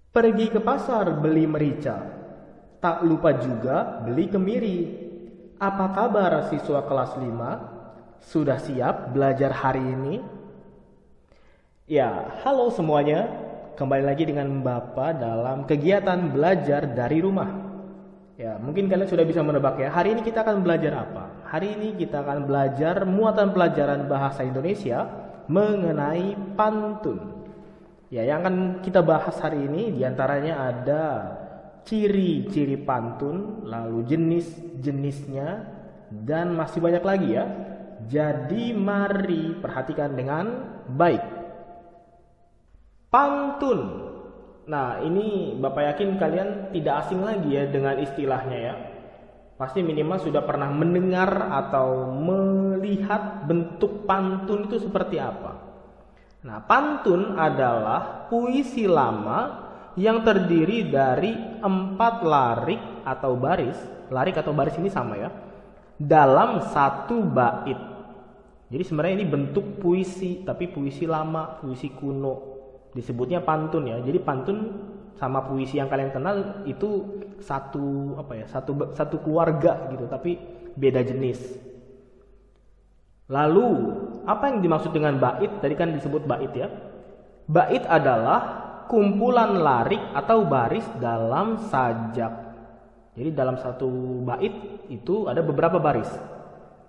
Pergi ke pasar beli merica, tak lupa juga beli kemiri. Apa kabar siswa kelas 5? Sudah siap belajar hari ini? Ya, halo semuanya. Kembali lagi dengan Bapak dalam kegiatan belajar dari rumah. Ya, mungkin kalian sudah bisa menebak ya. Hari ini kita akan belajar apa? Hari ini kita akan belajar muatan pelajaran bahasa Indonesia mengenai pantun. Ya, yang akan kita bahas hari ini diantaranya ada ciri-ciri pantun, lalu jenis-jenisnya, dan masih banyak lagi ya. Jadi mari perhatikan dengan baik. Pantun. Nah, ini Bapak yakin kalian tidak asing lagi ya dengan istilahnya ya. Pasti minimal sudah pernah mendengar atau melihat bentuk pantun itu seperti apa. Nah, pantun adalah puisi lama yang terdiri dari 4 larik atau baris. Larik atau baris ini sama ya. Dalam satu bait. Jadi sebenarnya ini bentuk puisi, tapi puisi lama, puisi kuno. Disebutnya pantun ya. Jadi pantun sama puisi yang kalian kenal itu satu keluarga gitu, tapi beda jenis. Lalu apa yang dimaksud dengan bait? Tadi kan disebut bait ya. Bait adalah kumpulan larik atau baris dalam sajak. Jadi dalam satu bait itu ada beberapa baris.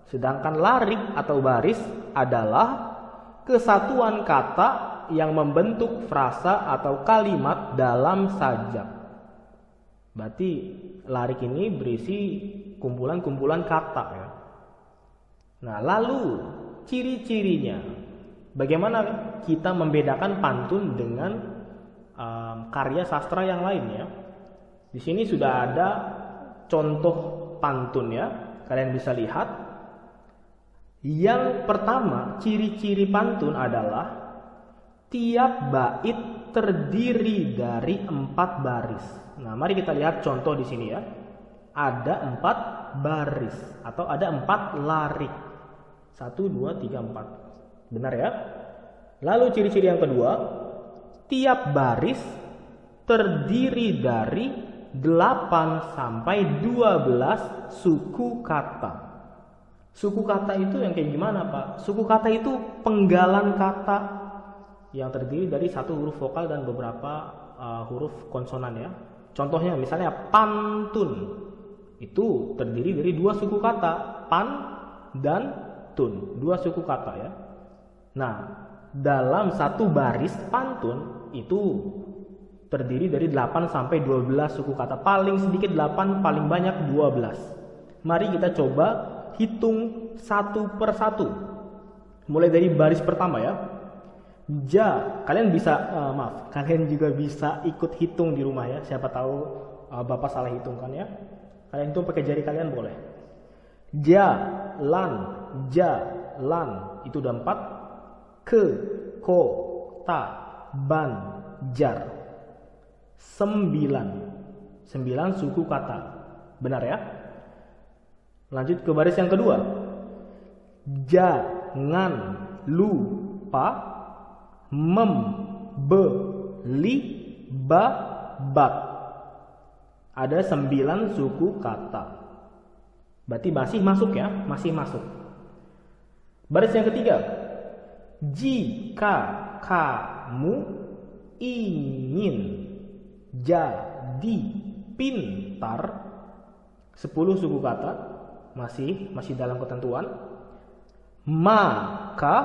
Sedangkan larik atau baris adalah kesatuan kata yang membentuk frasa atau kalimat dalam sajak. Berarti larik ini berisi kumpulan-kumpulan kata ya. Nah, lalu ciri-cirinya. Bagaimana kita membedakan pantun dengan karya sastra yang lain ya? Di sini sudah ada contoh pantun ya. Kalian bisa lihat. Yang pertama, ciri-ciri pantun adalah tiap bait terdiri dari 4 baris. Nah, mari kita lihat contoh di sini ya. Ada 4 baris atau ada 4 larik. 1, 2, 3, 4. Benar ya? Lalu ciri-ciri yang kedua, tiap baris terdiri dari 8 sampai 12 suku kata. Suku kata itu yang kayak gimana, Pak? Suku kata itu penggalan kata yang terdiri dari 1 huruf vokal dan beberapa huruf konsonan ya. Contohnya misalnya pantun. Itu terdiri dari 2 suku kata, pan dan tun, 2 suku kata ya. Nah, dalam satu baris pantun itu terdiri dari 8 sampai 12 suku kata. Paling sedikit 8, paling banyak 12. Mari kita coba hitung satu per satu. Mulai dari baris pertama ya. Kalian bisa kalian juga bisa ikut hitung di rumah ya. Siapa tahu Bapak salah hitung kan ya. Kalian hitung pakai jari kalian boleh. Jalan, itu udah 4. Ke, kota, banjar. 9 suku kata. Benar ya? Lanjut ke baris yang kedua. Jangan lupa membeli babat. Ada 9 suku kata. Berarti masih masuk ya, masih masuk. Baris yang ketiga. Jika kamu ingin jadi pintar, 10 suku kata, masih dalam ketentuan. Maka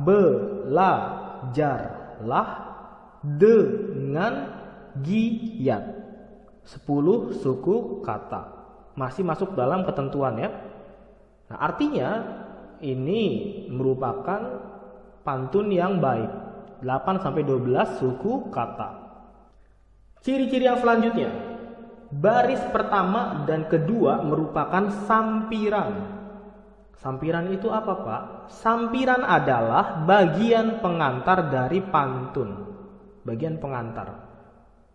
belajarlah dengan giat. 10 suku kata. Masih masuk dalam ketentuan ya. Nah, artinya ini merupakan pantun yang baik. 8 sampai 12 suku kata. Ciri-ciri yang selanjutnya. Baris pertama dan kedua merupakan sampiran. Sampiran itu apa, Pak? Sampiran adalah bagian pengantar dari pantun. Bagian pengantar.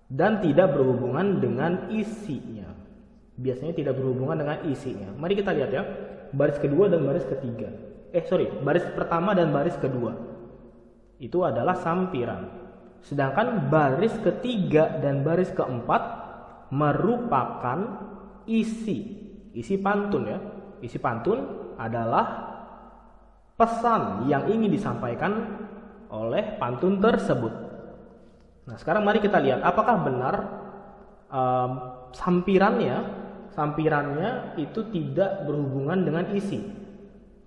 Dan tidak berhubungan dengan isinya. Biasanya tidak berhubungan dengan isinya. Mari kita lihat ya. Baris kedua dan baris ketiga. Baris pertama dan baris kedua. Itu adalah sampiran. Sedangkan baris ketiga dan baris keempat merupakan isi pantun ya. Isi pantun adalah pesan yang ingin disampaikan oleh pantun tersebut. Nah, sekarang mari kita lihat apakah benar sampirannya itu tidak berhubungan dengan isi.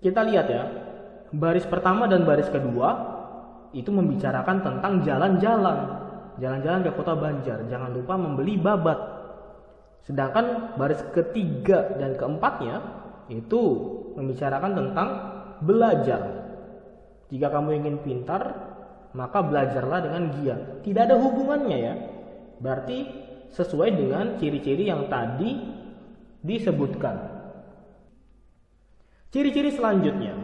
Kita lihat ya, baris pertama dan baris kedua itu membicarakan tentang jalan-jalan ke kota Banjar, jangan lupa membeli babat. Sedangkan baris ketiga dan keempatnya itu membicarakan tentang belajar. Jika kamu ingin pintar, maka belajarlah dengan giat. Tidak ada hubungannya ya. Berarti sesuai dengan ciri-ciri yang tadi disebutkan. Ciri-ciri selanjutnya,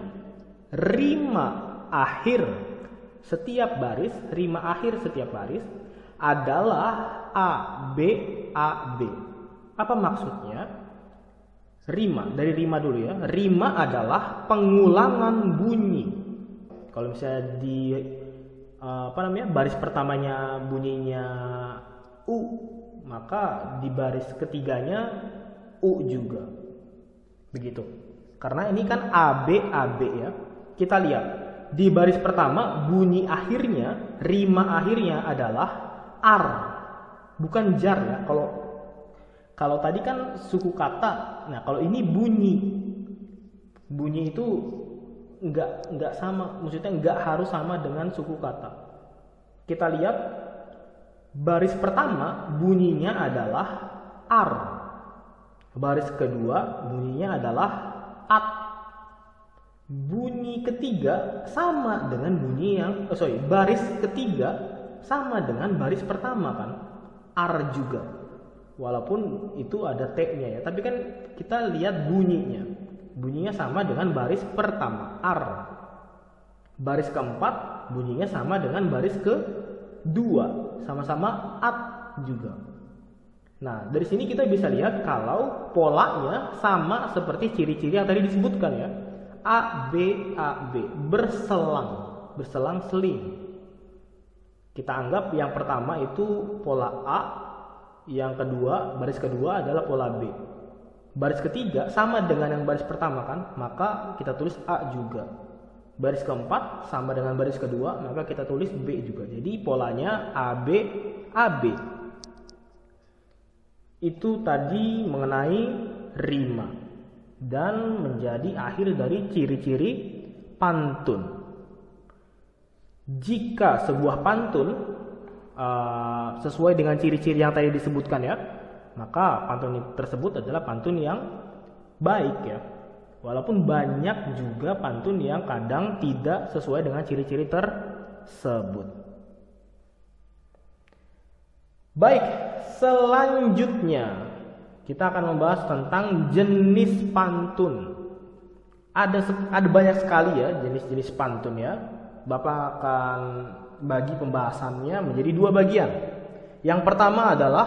rima akhir setiap baris adalah A, B, A, B. Apa maksudnya? Rima, dari rima dulu ya. Rima adalah pengulangan bunyi. Kalau misalnya di baris pertamanya bunyinya U, maka di baris ketiganya U juga. Begitu. Karena ini kan AB, AB ya. Kita lihat. Di baris pertama bunyi akhirnya, rima akhirnya adalah ar, bukan jar ya. Kalau tadi kan suku kata, nah kalau ini bunyi itu nggak sama, maksudnya nggak harus sama dengan suku kata. Kita lihat baris pertama bunyinya adalah ar, baris kedua bunyinya adalah at. Bunyi ketiga sama dengan baris ketiga sama dengan baris pertama kan, ar juga. Walaupun itu ada t-nya ya, tapi kan kita lihat bunyinya sama dengan baris pertama, ar. Baris keempat bunyinya sama dengan baris kedua, sama-sama at juga. Nah, dari sini kita bisa lihat kalau polanya sama seperti ciri-ciri yang tadi disebutkan ya. A, B, berselang-seling. Kita anggap yang pertama itu pola A, yang kedua, baris kedua adalah pola B. Baris ketiga sama dengan yang baris pertama kan, maka kita tulis A juga. Baris keempat sama dengan baris kedua, maka kita tulis B juga. Jadi polanya AB, AB. Itu tadi mengenai rima dan menjadi akhir dari ciri-ciri pantun. Jika sebuah pantun sesuai dengan ciri-ciri yang tadi disebutkan ya, maka pantun tersebut adalah pantun yang baik ya. Walaupun banyak juga pantun yang kadang tidak sesuai dengan ciri-ciri tersebut. Baik, selanjutnya kita akan membahas tentang jenis pantun. Ada banyak sekali ya jenis-jenis pantun ya. Bapak akan bagi pembahasannya menjadi dua bagian. Yang pertama adalah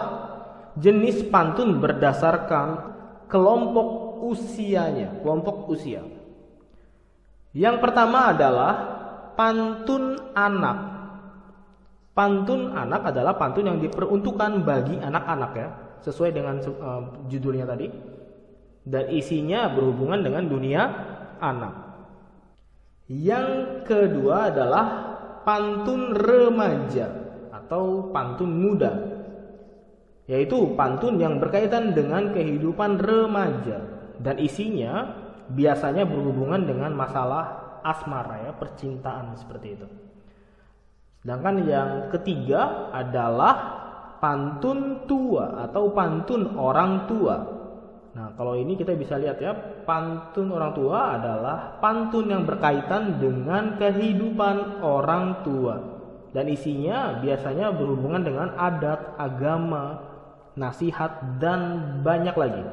jenis pantun berdasarkan kelompok usianya, kelompok usia. Yang pertama adalah pantun anak. Pantun anak adalah pantun yang diperuntukkan bagi anak-anak ya, sesuai dengan judulnya tadi, dan isinya berhubungan dengan dunia anak. Yang kedua adalah pantun remaja atau pantun muda, yaitu pantun yang berkaitan dengan kehidupan remaja dan isinya biasanya berhubungan dengan masalah asmara ya, percintaan seperti itu. Sedangkan yang ketiga adalah pantun tua atau pantun orang tua. Nah, kalau ini kita bisa lihat ya, pantun orang tua adalah pantun yang berkaitan dengan kehidupan orang tua dan isinya biasanya berhubungan dengan adat, agama, nasihat, dan banyak lagi.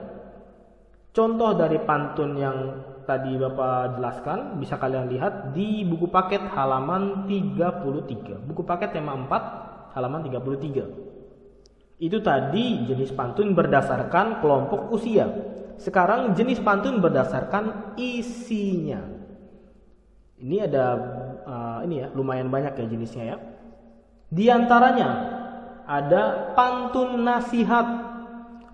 Contoh dari pantun yang tadi Bapak jelaskan bisa kalian lihat di buku paket halaman 33. Buku paket tema 4 halaman 33. Itu tadi jenis pantun berdasarkan kelompok usia. Sekarang jenis pantun berdasarkan isinya. Ini ada lumayan banyak ya jenisnya ya. Di antaranya ada pantun nasihat,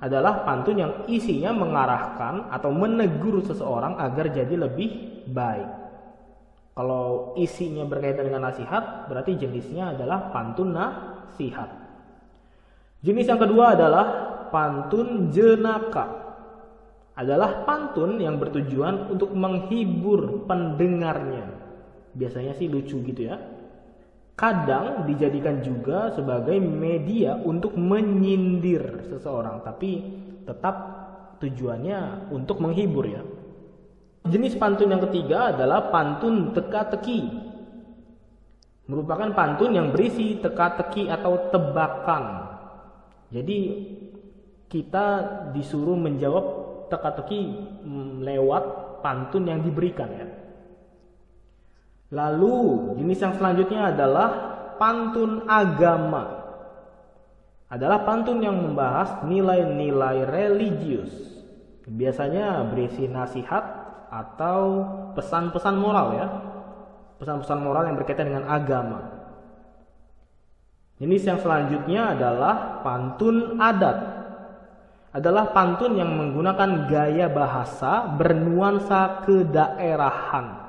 adalah pantun yang isinya mengarahkan atau menegur seseorang agar jadi lebih baik. Kalau isinya berkaitan dengan nasihat, berarti jenisnya adalah pantun nasihat. Jenis yang kedua adalah pantun jenaka. Adalah pantun yang bertujuan untuk menghibur pendengarnya. Biasanya sih lucu gitu ya. Kadang dijadikan juga sebagai media untuk menyindir seseorang, tapi tetap tujuannya untuk menghibur ya. Jenis pantun yang ketiga adalah pantun teka-teki. Merupakan pantun yang berisi teka-teki atau tebakan. Jadi kita disuruh menjawab teka-teki lewat pantun yang diberikan ya. Lalu jenis yang selanjutnya adalah pantun agama. Adalah pantun yang membahas nilai-nilai religius. Biasanya berisi nasihat atau pesan-pesan moral ya. Pesan-pesan moral yang berkaitan dengan agama. Jenis yang selanjutnya adalah pantun adat. Adalah pantun yang menggunakan gaya bahasa bernuansa kedaerahan.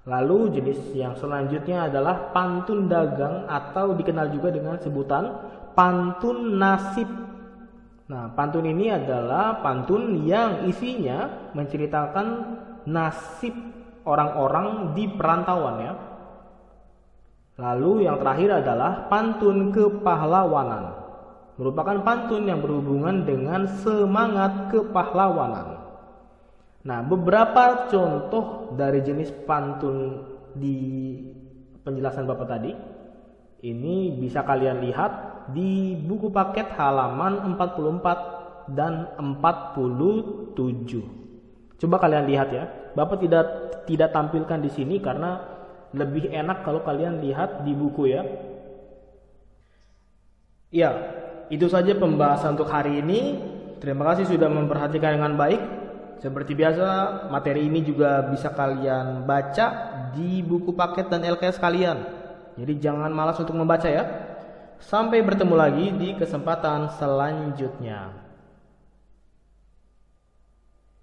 Lalu jenis yang selanjutnya adalah pantun dagang atau dikenal juga dengan sebutan pantun nasib. Nah, pantun ini adalah pantun yang isinya menceritakan nasib orang-orang di perantauan ya. Lalu yang terakhir adalah pantun kepahlawanan. Merupakan pantun yang berhubungan dengan semangat kepahlawanan. Nah, beberapa contoh dari jenis pantun di penjelasan Bapak tadi ini bisa kalian lihat di buku paket halaman 44 dan 47. Coba kalian lihat ya. Bapak tidak tampilkan di sini karena lebih enak kalau kalian lihat di buku ya. Ya, itu saja pembahasan untuk hari ini. Terima kasih sudah memperhatikan dengan baik. Seperti biasa, materi ini juga bisa kalian baca di buku paket dan LKS kalian. Jadi jangan malas untuk membaca ya. Sampai bertemu lagi di kesempatan selanjutnya.